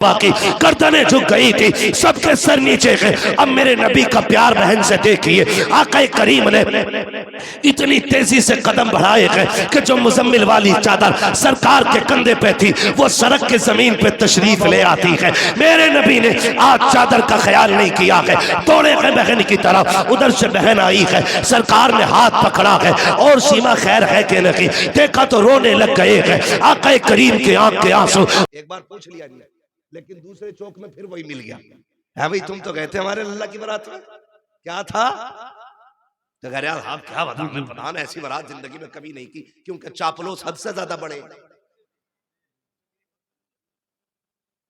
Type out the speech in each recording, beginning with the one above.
बाकी गर्दनें झुक गई थी, सबके सर नीचे गए। अब मेरे नबी का प्यार बहन से देखिए, आका करीम ने इतनी तेजी से कदम बढ़ाए गए कि जो मुजम्मिल वाली चादर सरकार के कंधे पे थी वो सड़क के जमीन पे तशरीफ ले आती है। मेरे नबी ने आज चादर का ख्याल नहीं किया है, दौड़े गए बहन की तरफ। उधर से बहन आई है, सरकार ने हाथ पकड़ा है और सीमा खैर है कि नहीं, देखा तो रोने लग गए हैं। आका करीम के आंख के आंसू। एक बार पूछ लिया नहीं, लेकिन दूसरे चौक में फिर वही मिल गया है। भाई तुम तो गए थे हमारे लल्ला की बारात में, क्या था? तो कह रहे यार आप क्या बता, मैं पता ना ऐसी बारात जिंदगी में कभी नहीं की, क्योंकि चापलूस हद से ज्यादा बड़े।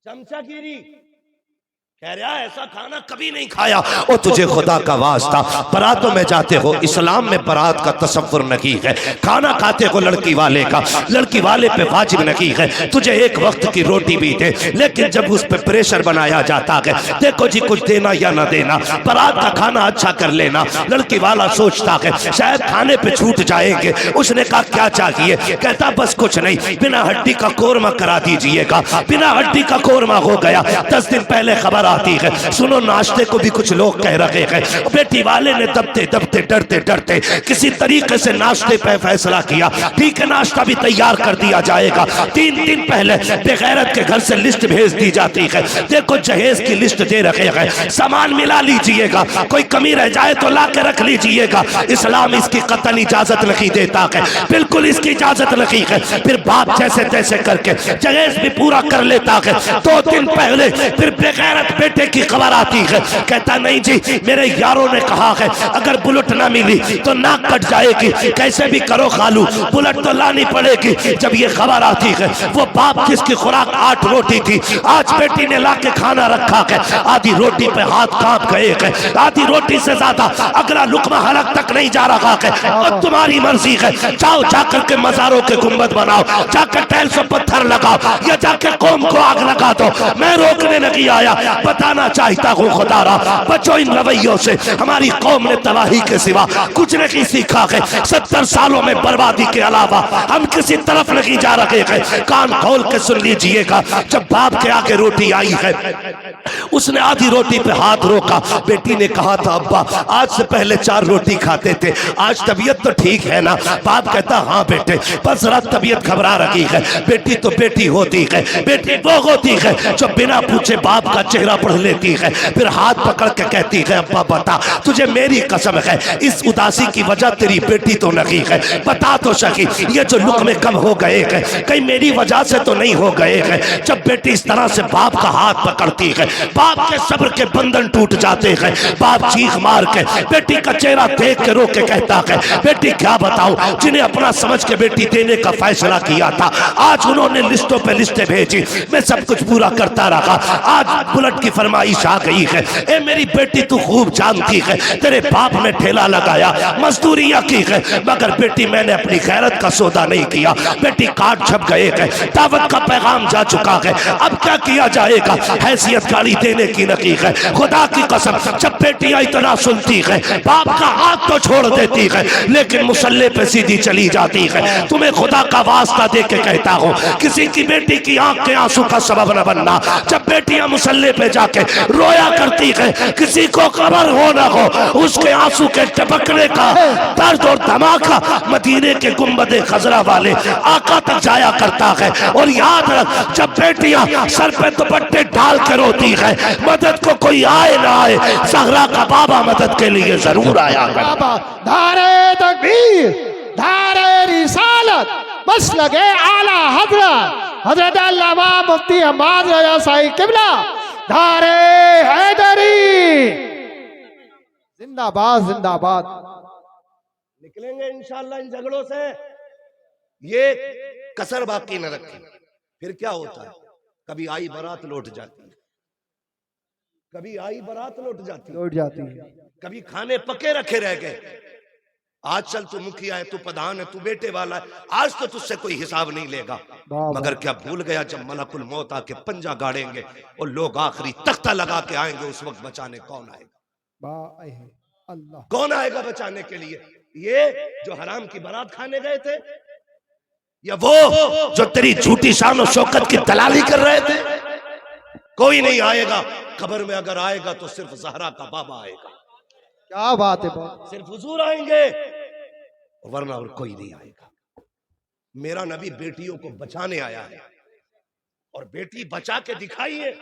चमचागिरी कह रहा ऐसा खाना कभी नहीं खाया। ओ तुझे खुदा का वास्ता, बारातों में जाते हो, इस्लाम में बारात का तसव्वुर नहीं है। खाना खाते हो लड़की वाले का, लड़की वाले पे वाजिब नहीं है। तुझे एक वक्त की रोटी भी दे, लेकिन जब उस पे प्रेशर बनाया जाता है, देखो जी कुछ देना या ना देना, बारात का खाना अच्छा कर लेना, लड़की वाला सोचता है शायद खाने पे छूट जाएंगे। उसने कहा क्या चाहिए? कहता बस कुछ नहीं, बिना हड्डी का कोरमा करा दीजिएगा। बिना हड्डी का कोरमा हो गया। 10 दिन पहले खबर आती है, सुनो नाश्ते को भी कुछ लोग कह रहे हैं। बेटी वाले ने दबते दबते डरते डरते किसी तरीके से नाश्ते पे फैसला किया, ठीक है नाश्ता भी तैयार कर दिया जाएगा। 3 दिन पहले बेगैरत के घर से लिस्ट भेज दी जाती है, देखो जहेज की लिस्ट दे रखे हैं, सामान मिला लीजिएगा, कोई कमी रह जाए तो ला के रख लीजिएगा। इस्लाम इसकी कतल इजाजत नहीं देता है, बिल्कुल इसकी इजाजत नहीं है। फिर बाप जैसे तैसे करके जहेज भी पूरा कर लेता है। 2 दिन पहले फिर बेगैरत बेटे की खबर आती है, कहता नहीं जी मेरे यारों ने कहा है अगर बुलेट ना मिली तो नाक कट जाएगी, कैसे भी करो खालू बुलेट तो लानी पड़ेगी। जब ये खबर आती है, वो बाप जिसकी खुराक 8 रोटी थी, आज बेटी ने ला के खाना रखा है, आधी रोटी पे हाथ कांप गए हैं, आधी रोटी से ज्यादा अगला लुकमा हलक तक नहीं जा रहा है। और तुम्हारी मर्जी है, जाओ जाकर के मजारों के गुंबद बनाओ, जाकर टाइल्स पर पत्थर लगाओ, या जाकर कौम को आग लगा दो, मैं रोकने नहीं आया। बताना चाहता हूँ खुदारा, बचो इन रवैयों से। हमारी कौम ने तबाही के सिवा कुछ नहीं सीखा है। 70 सालों में बर्बादी के अलावा हम किसी तरफ नहीं जा रहे हैं। कान खोल के सुन लीजिएगा, जब बाप के आगे रोटी आई है, उसने आधी रोटी पे हाथ रोका। बेटी ने कहा था अब्बा आज से पहले 4 रोटी खाते थे, आज तबीयत तो ठीक है ना? बाप कहता हाँ बेटे, बस जरा तबीयत घबरा रही है। बेटी तो बेटी होती है, बेटी वो होती है जो बिना पूछे बाप का चेहरा पढ़ लेती है, फिर हाथ पकड़ के कहती है अब्बा बता, तुझे मेरी कसम है इस उदासी की वजह तेरी बेटी तो नहीं है, बता तो सही ये जो लुक़मे कम हो गए हैं कहीं मेरी वजह से तो नहीं हो गए हैं। जब बेटी इस तरह से बाप का हाथ पकड़ती है, बाप के सब्र के बंधन टूट जाते हैं। बाप चीख मार के बेटी का चेहरा देख के रो के कहता है बेटी क्या बताऊं, जिन्हें अपना समझ के बेटी देने का फैसला किया था, आज उन्होंने लिस्टों पे लिस्टें भेजी, मैं सब कुछ पूरा करता रहा, आज बुलेट की फरमाइश आ गई है। ए मेरी बेटी तू खूब जानती है, तेरे बाप ने ठेला लगाया, मजदूरियां की है, मगर बेटी मैंने अपनी गैरत का सौदा नहीं किया। बेटी कार्ड छप गए हैं, दावत का पैगाम जा चुका है, अब क्या किया जाएगा? हैसियत गाली देने की नहीं है। खुदा की कसम जब बेटियां इतना सुनती है, बाप का हाथ तो छोड़ देती है, लेकिन मुसल्ले पे सीधी चली जाती है। तुम्हें खुदा का वास्ता दे के कहता हूँ, किसी की बेटी की आंख के आंसू का सबब न बनना। जब बेटियां मुसल्ले पे जाके रोया करती है, किसी को खबर हो ना हो, उसके आंसू के टपकने का दर्द और धमाका मदीने के गुंबदे खजरा वाले आका तक जाया करता है। और याद रख, जब बेटियां सर पे दुपट्टे डाल के रोती है, मदद को कोई आए ना आए, सहरा का बाबा मदद के लिए जरूर आया करता। धारे तकबीर, धारे रिसालत, बस लगे आला हजरत हजरत अल्लामा मुफ्ती हम्माद रजा साहिब किबला, धारे हैदरी जिंदाबाद जिंदाबाद। निकलेंगे इंशाअल्लाह इन झगड़ों से, ये कसर बाकी न रखें। फिर क्या होता है, कभी आई बारात लौट जाती है, कभी आई बारात लौट जाती है, कभी खाने पके रखे रह गए। आज चल तू मुखिया है, तू प्रधान है, तू बेटे वाला है, आज तो तुझसे कोई हिसाब नहीं लेगा। मगर क्या भूल गया जब मलकुल मौत आके पंजा गाड़ेंगे और लोग आखिरी तख्ता लगा के आएंगे, उस वक्त बचाने कौन आएगा? अल्लाह कौन आएगा बचाने के लिए? ये जो हराम की बारात खाने गए थे, या वो जो तेरी झूठी शान और शौकत की दलाली कर रहे थे? कोई नहीं आएगा। कब्र में अगर आएगा तो सिर्फ ज़हरा का बाबा आएगा, क्या बात है बहुत। सिर्फ हुजूर आएंगे, वरना और कोई नहीं आएगा। मेरा नबी बेटियों को बचाने आया है और बेटी बचा के दिखाई है।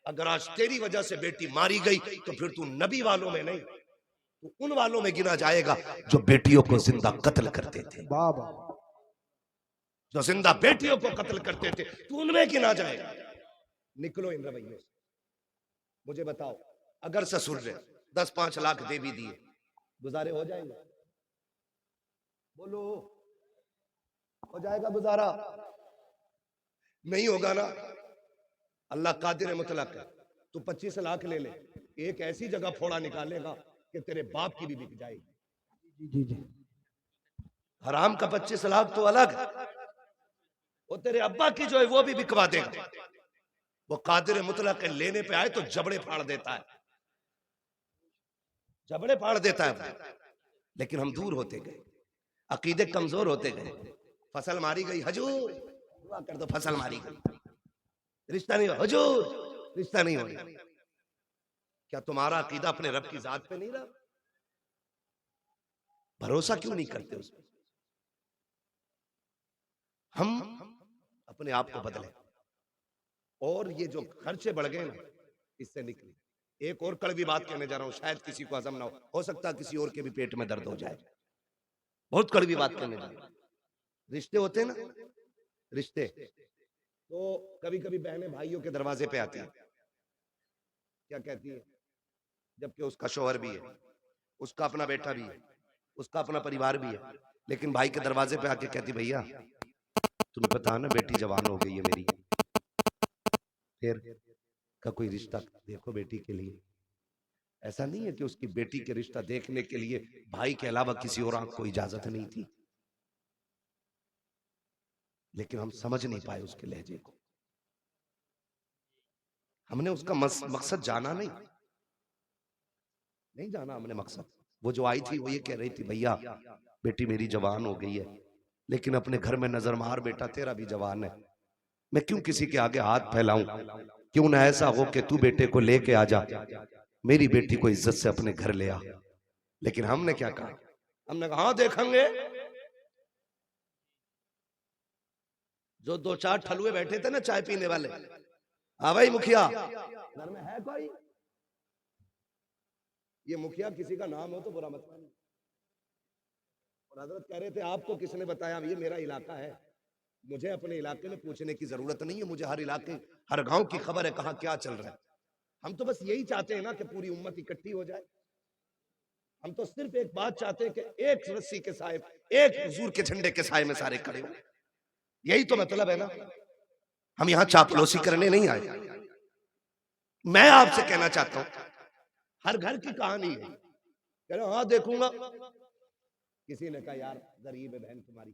अगर आज तेरी वजह से बेटी मारी गई तो फिर तू नबी वालों में नहीं, तू उन वालों में गिना जाएगा जो बेटियों को जिंदा कत्ल करते थे। बाबा जो जिंदा बेटियों को कत्ल करते थे तू उनमें गिना जाएगा। निकलो इन रवैयों से। मुझे बताओ, अगर ससुर ने 10-5 लाख दे भी दिए, गुजारे हो जाएंगे? बोलो, हो जाएगा गुजारा? नहीं होगा ना। अल्लाह कादिर मुतलक है। तू 25 लाख ले ले, एक ऐसी जगह फोड़ा निकालेगा कि तेरे बाप की भी बिक जाएगी। जी जी। हराम का 25 लाख तो अलग, वो तेरे अब्बा की जो है वो भी बिकवा देगा। वो कादिर मुतलक है, लेने पे आए तो जबड़े फाड़ देता है, जबड़े फाड़ देता है। लेकिन हम दूर होते गए, अकीदे कमजोर होते गए। फसल मारी गई, हजूर दुआ कर दो, फसल मारी गई, रिश्ता नहीं, हजूर रिश्ता नहीं हो रहा। क्या तुम्हारा अकीदा अपने रब की जात पे नहीं रहा? भरोसा क्यों नहीं करते उस पर? हम अपने आप को बदले और ये जो खर्चे बढ़ गए ना, इससे निकले। एक और कड़वी बात कहने जा रहा हूं, शायद किसी को हजम ना हो सकता है किसी और के भी पेट में दर्द हो जाए। बहुत कड़वी बात कहने जा रहा हूं। रिश्ते होते हैं ना, रिश्ते, तो कभी कभी बहनें भाइयों के दरवाजे पे आती हैं, क्या कहती है, जबकि उसका शौहर भी है, उसका अपना बेटा भी है, उसका अपना परिवार भी है, लेकिन भाई के दरवाजे पे आके कहती, भैया तुम्हें पता ना बेटी जवान हो गई है मेरी, फिर का कोई रिश्ता देखो बेटी के लिए। ऐसा नहीं है कि उसकी बेटी के रिश्ता देखने के लिए भाई के अलावा किसी और आंख को इजाजत नहीं थी, लेकिन हम समझ नहीं पाए उसके लहजे को। हमने उसका मकसद जाना नहीं जाना हमने मकसद। वो जो आई थी वो ये कह रही थी, भैया बेटी मेरी जवान हो गई है, लेकिन अपने घर में नजर मार बेटा तेरा भी जवान है, मैं क्यों किसी के आगे हाथ फैलाऊं? क्यों ना ऐसा हो कि तू बेटे को लेके आ जा, मेरी बेटी को इज्जत से अपने घर ले आ। लेकिन हमने क्या कहा? हमने कहा हाँ देखेंगे। जो 2-4 ठलुए बैठे थे ना चाय पीने वाले, हाँ भाई मुखिया घर में है कोई? ये मुखिया किसी का नाम हो तो बुरा मत मानिए। और हजरत कह रहे थे आपको किसने बताया? ये मेरा इलाका है, मुझे अपने इलाके में पूछने की जरूरत नहीं है, मुझे हर इलाके हर गांव की खबर है कहां क्या चल रहा है। हम तो बस यही चाहते हैं ना कि पूरी उम्मत इकट्ठी हो जाए। हम तो सिर्फ एक बात चाहते हैं कि एक रस्सी के साए, एक हुजूर के झंडे के साए में सारे खड़े हो। यही तो मतलब है ना। हम यहां चापलूसी करने नहीं आए। मैं आपसे कहना चाहता हूं, हर घर की कहानी है। कह रहे हाँ देखूंगा। किसी ने कहा यार गरीब है बहन तुम्हारी,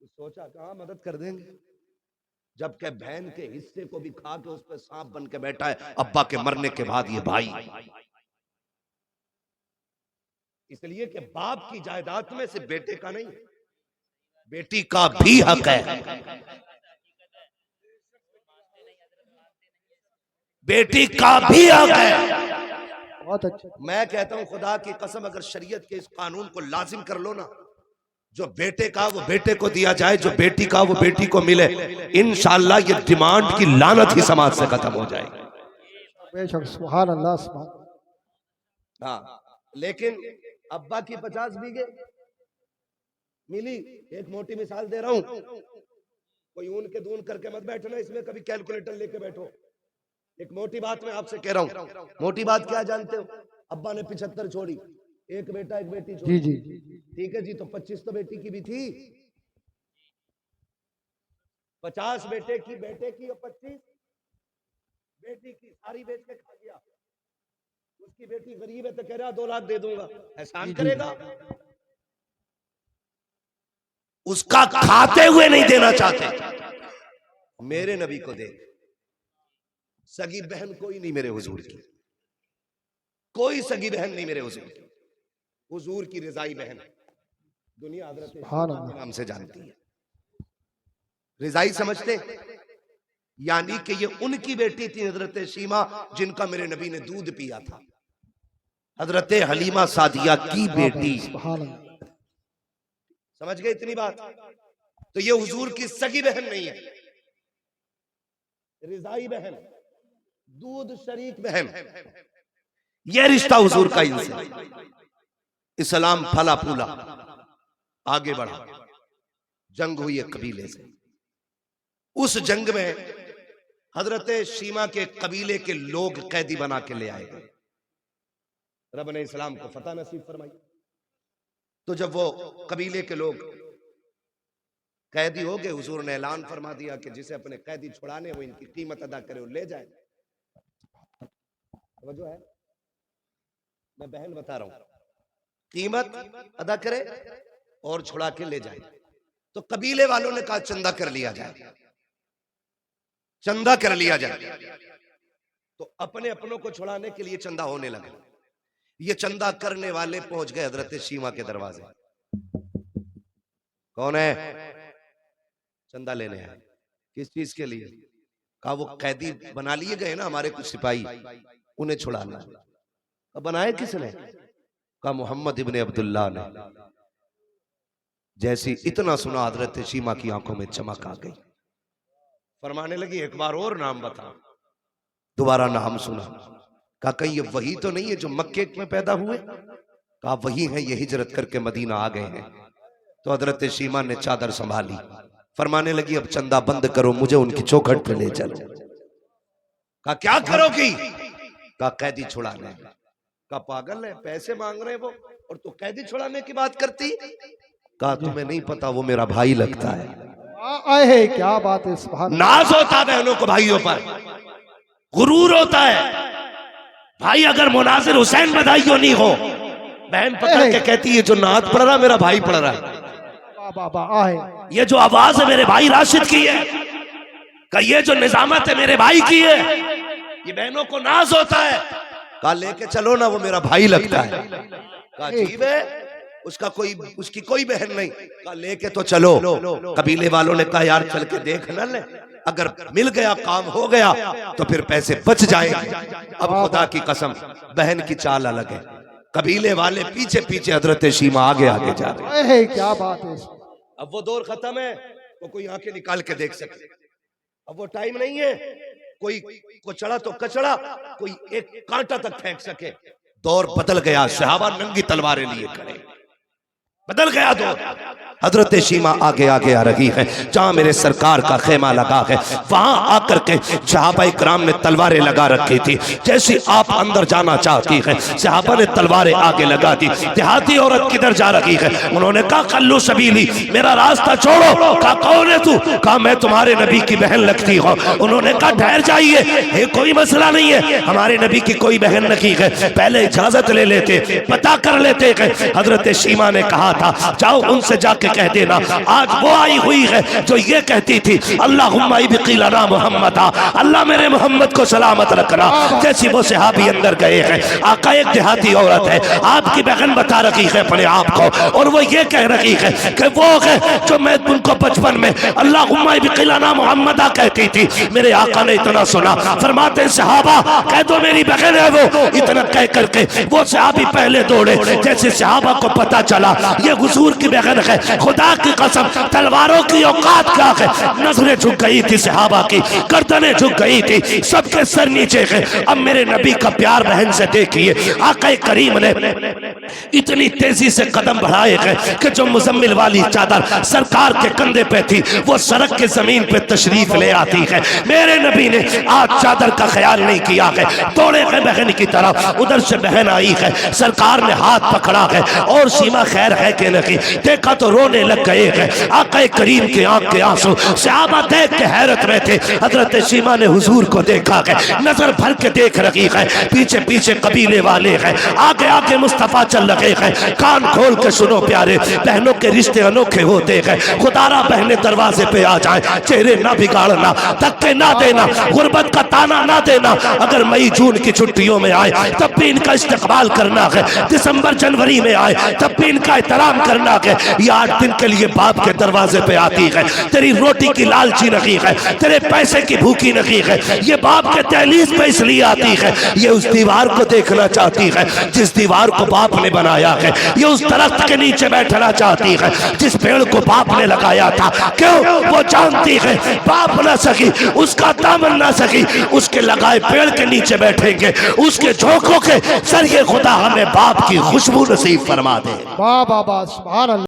तो सोचा कहा मदद कर देंगे, जबकि बहन के हिस्से को भी खा के उस पर सांप बन के बैठा है अब्बा के मरने के बाद ये भाई। इसलिए कि बाप की जायदाद में से बेटे का नहीं, बेटी का भी हक है, बेटी का भी हक है। बहुत अच्छा। मैं कहता हूं खुदा की कसम, अगर शरीयत के इस कानून को लाजिम कर लो ना, जो बेटे का वो बेटे को दिया जाए, जो बेटी का वो बेटी को मिले, इंशाअल्लाह ये डिमांड की लानत ही समाज से खत्म हो जाएगी। बेशक, सुभान अल्लाह सुभान। हाँ, लेकिन अब्बा की 50 बीघे मिली। एक मोटी मिसाल दे रहा हूं, कोई ऊन के दून करके मत बैठना, इसमें कभी कैलकुलेटर लेके बैठो। एक मोटी बात मैं आपसे कह रहा हूं। मोटी बात क्या जानते हो? अब्बा ने 75 छोड़ी, एक बेटा एक बेटी छोड़ी। जी जी। ठीक है जी, तो 25 तो बेटी की भी थी। 50 बेटे की और 25 बेटी की, सारी बेच के खा गया। उसकी बेटी गरीब है तो कह रहा 2 लाख दे दूंगा, एहसान करेगा? उसका खाते हुए नहीं देना चाहते। मेरे नबी को देख, सगी बहन कोई नहीं मेरे हुजूर की, कोई सगी बहन नहीं मेरे हुजूर की। हुजूर की रिजाई बहन दुनिया हजरत नाम से जानती है। रिजाई समझते? यानी कि ये उनकी बेटी थी हजरत शीमा, जिनका मेरे नबी ने दूध पिया था। हजरत हलीमा सादिया की बेटी। सुभान अल्लाह। समझ गए इतनी बात? तो ये हुजूर की सगी बहन नहीं है, रिजाई बहन, दूध शरीक बहन। ये रिश्ता हुजूर का इनसे। इस्लाम फला फूला, आगे बढ़ा, जंग हुई एक कबीले से। उस जंग में हजरत शीमा के कबीले के लोग कैदी बना के ले आए गए। रब ने इस्लाम को फतह नसीब फरमाई। तो जब वो कबीले के लोग कैदी हो गए, हुजूर ने ऐलान फरमा दिया कि जिसे अपने कैदी छुड़ाने हो, इनकी कीमत अदा करे और ले जाए। समझो है, मैं बहन बता रहा हूं, कीमत अदा करे और छुड़ा के ले जाए। तो कबीले वालों ने कहा चंदा कर लिया जाए, चंदा कर लिया जाए। तो अपने अपनों को छुड़ाने के लिए चंदा होने लगा। ये चंदा करने वाले पहुंच गए हजरत शीमा के दरवाजे। कौन है? चंदा लेने आए। किस चीज के लिए? कहा वो कैदी बना लिए गए ना हमारे कुछ सिपाही, उन्हें छुड़ाना। अब बनाए किसने? कहा मोहम्मद इब्ने अब्दुल्ला ने। जैसी इतना सुना हजरत शीमा की आंखों में चमक आ गई। फरमाने लगी एक बार और नाम बता। दोबारा नाम सुना। कहा कहीं ये वही तो नहीं है जो मक्के में पैदा हुए? कहा वही है, ये हिजरत करके मदीना आ गए हैं। तो हजरत शीमा ने चादर संभाली, फरमाने लगी अब चंदा बंद करो, मुझे उनकी चौखट पे ले चलो। कहा क्या करोगी? कहा कैदी छुड़ाने। कहा पागल है, पैसे मांग रहे वो और तू कैदी छुड़ाने की बात करती? कहा तुम्हें नहीं पता वो मेरा भाई लगता है। है क्या बात है, सुभान। नाज होता है बहनों को भाइयों पर, गुरूर होता है। भाई अगर मुनासिर हुसैन बधाइयों नहीं हो, बहन पकड़ के कहती है जो नात पढ़ रहा मेरा भाई पढ़ रहा है। बाबा आहे। ये जो आवाज है मेरे भाई राशिद की है, का ये जो निजामत है मेरे भाई की है। ये बहनों को नाज होता है। कहा लेके चलो ना, वो मेरा भाई लगता है। कहा अजीब है, उसकी कोई बहन नहीं। कहा लेके तो चलो। कबीले वालों ने कहा यार चल के देख न ले, अगर मिल गया काम हो गया तो फिर पैसे बच जाएंगे। अब खुदा की कसम बहन की चाल अलग है। कबीले वाले पीछे पीछे, हजरत शीमा आगे आगे जा रहे हैं। क्या बात है। अब वो दौर खत्म है, वो कोई आंखें निकाल के देख सके। अब वो टाइम नहीं है कोई को चढ़ा तो कचड़ा, कोई एक कांटा तक फेंक सके। दौर बदल गया, सहाबा नंगी तलवारें लिए खड़े, बदल गया दौर। हजरत शीमा आगे आगे आ रही है, जहां मेरे सरकार का खेमा लगा है वहां आकर के सहाबा इकराम ने तलवारें लगा रखी थी। जैसे आप अंदर जाना चाहती है, सहाबा ने तलवारें आगे लगा दी। देहाती औरत किधर जा रही है? उन्होंने कहा कल्लू सबीली, मेरा रास्ता छोड़ो। कहा कौन है तू? कहा मैं तुम्हारे नबी की बहन लगती हूँ। उन्होंने कहा ठहर जाइए, ये कोई मसला नहीं है, हमारे नबी की कोई बहन नहीं है, पहले इजाजत ले लेते, पता कर लेते। हजरत शीमा ने कहा था जाओ उनसे जाके कह देना आज वो आई हुई है जो ये कहती थी अल्लाहुम्मा इब्क़िलना मुहम्मदा, अल्लाह मेरे मोहम्मद को सलामत रखना। जैसी वो सहाबी अंदर गए हैं, आका एक देहाती औरत है, आपकी बहन बता रही है अपने आप को, और वो ये कह रही है कि वो है जो मैं उनको बचपन में अल्लाहुम्मा इब्क़िलना मुहम्मदा कहती थी। मेरे आका ने इतना सुना, फरमाते सहाबा कह दो मेरी बहन है वो। इतना कह करके वो सहाबी पहले दौड़े। जैसे सहाबा को पता चला ये हुजूर की बहन है, खुदा की कसम तलवारों की औकात क्या है। नजरें झुक गई थी सहाबा की, गर्दनें झुक गई थी, सबके सर नीचे है। अब मेरे नबी का प्यार बहन से देखिए, आका करीम ने इतनी तेजी से कदम बढ़ाए हैं कि जो मुजम्मिल वाली चादर सरकार के कंधे पे थी वो सड़क के जमीन पे तशरीफ ले आती है। मेरे नबी ने आज चादर का ख्याल नहीं किया है, दौड़े हैं बहन की तरफ। उधर से बहन आई है, सरकार ने हाथ पकड़ा है और शीमा खैर है कि नहीं देखा तो रोने लग गए हैं। आका करीम के आंख के आंसू, सहाबा देख के हैरत में थे। हजरत शीमा ने हुजूर को देखा है, नजर भर के देख रही है, पीछे पीछे कबीले वाले हैं, आगे आगे मुस्तफा चल रहे हैं। कान खोल के सुनो प्यारे, बहनों के रिश्ते अनोखे होते हैं। खुदारा बहनें दरवाजे पे आ जाए, चेहरे ना बिगाड़ना, धक्के ना देना, गुर्बत का ताना ना देना। अगर मई जून की छुट्टियों में आए तब भी इनका इस्तेकबाल करना है। दिसंबर जनवरी में आए तब भी इनका एहतराम करना है। ये 8 दिन के लिए बाप के दरवाजे पे आती है। तेरी रोटी की लालची नहीं है, तेरे पैसे की भूखी नहीं है। ये बाप के दहलीज पे इसलिए आती है, ये उस दीवार को देखना चाहती है जिस दीवार को बाप ने बनाया है। ये उस दरख्त के नीचे बैठना चाहती है जिस पेड़ को बाप ने लगाया था। क्यों? वो जानती है बाप ना सकी, उसका दामन ना सकी, उसके लगाए पेड़ के नीचे बैठेंगे। उसके झोंकों के जरिए खुदा हमें बाप की खुशबू नसीब फरमा दे। वाह वाह वाह, सुभान अल्लाह।